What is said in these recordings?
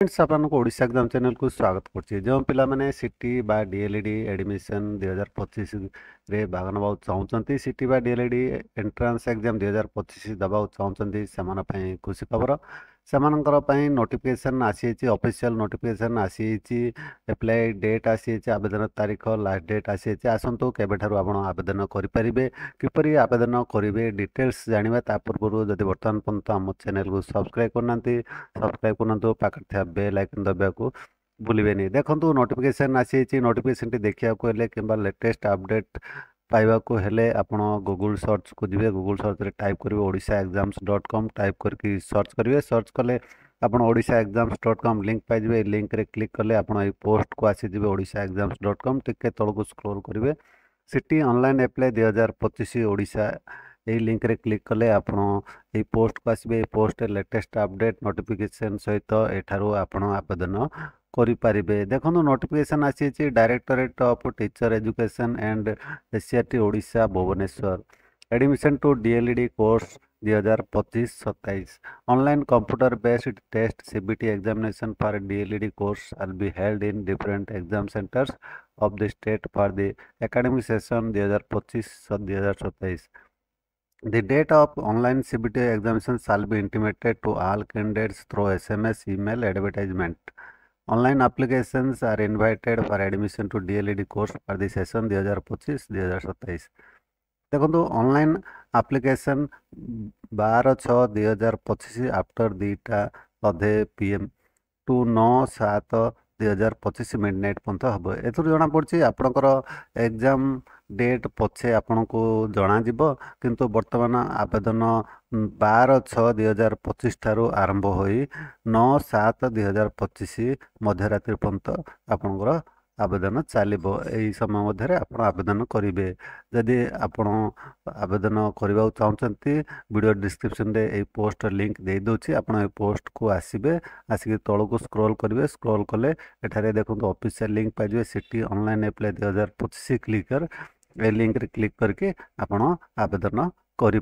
Friends आपको Odisha exam channel को स्वागत करछि जो पिला माने सिटी बा डीएलईडी एडमिशन 2025 रे भाग नबा चाहउछंती सिटी बा डीएलईडी एंट्रेंस एग्जाम 2025 दबा चाहउछंती समान पई खुशी खबर सेमानकर पई नोटिफिकेशन आसीछि ऑफिशियल नोटिफिकेशन आसीछि अप्लाई डेट आसीछि आवेदन तारीख लास्ट डेट आसीछि आसंतो केबेठारु आपण आवेदन करि परिबे किपरि आवेदन करिवे डिटेल्स जानिबा ता पूर्व जदि वर्तमान पर्यंत हम चैनल को सब्सक्राइब करनांती सब्सक्राइब करनतो पाखर बेल आइकन दबाको भूलिबेनी देखंतु नोटिफिकेशन आसीछि नोटिफिकेशन टी देखिया को हेले किबा लेटेस्ट अपडेट पाइबा को हेले आपण गूगल सर्च को जिवे गूगल सर्च रे टाइप करिवे odishaexams.com टाइप करके सर्च करिवे सर्च कले आपण odishaexams.com लिंक पाइ जिवे लिंक रे क्लिक कले आपण ए पोस्ट को आसी जिवे odishaexams.com टिके तळ को स्क्रॉल करिवे सिटी ऑनलाइन अप्लाई 2025 ओडिशा यही लिंक रे क्लिक कले आपण ए पोस्ट को आसीबे पोस्ट लेटेस्ट अपडेट नोटिफिकेशन सहित एठारो आपण आवेदन करि पारिबे देखो नोटिफिकेशन आसी directorate of teacher education and SCERT Odisha Bhubaneswar admission to DElEd course 2025-27 online computer based test CBT examination for DElEd course will be held in different exam centers of the state for the academic session 2025-2027. The date of online CBT examination shall be intimated to all candidates through SMS email advertisement. Online applications are invited for admission to DLED course for the session 2025-2027. देखो online application 12/6/2025 after 2टा PM to 9/7/2025 midnight पर्यंत हम एथुर जना पड़ी आपणकर exam date पछे आपन को जना जीव किंतु वर्तमान आवेदन 12/6/2025 ठारू आरंभ होई 9/7/2025 मध्यरात्रि पर्यंत आपणकर आवेदन चलो यही समय मध्य आप आवेदन करेंगे जदि आपण आवेदन करने चाहते वीडियो डिस्क्रिप्शन रे ये पोस्ट लिंक दे दूची आपण ये पोस्ट को आसबे आसिक तल को स्क्रॉल करेंगे स्क्रॉल कले एठारे देखो ऑफिशियल लिंक पाइबे सिटी ऑनलाइन अप्लाई 2025 क्लिक कर ए लिंक रे क्लिक करके आपण आवेदन करें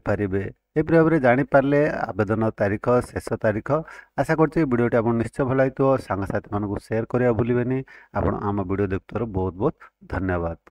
ए भाव में जानीपारे आवेदन तारीख शेष तारीख आशा करते वीडियोटी आप निश्चय भल लगे सांगसाथी मानक सेयार करने भूलें आप वीडियो देखुवर बहुत बहुत धन्यवाद।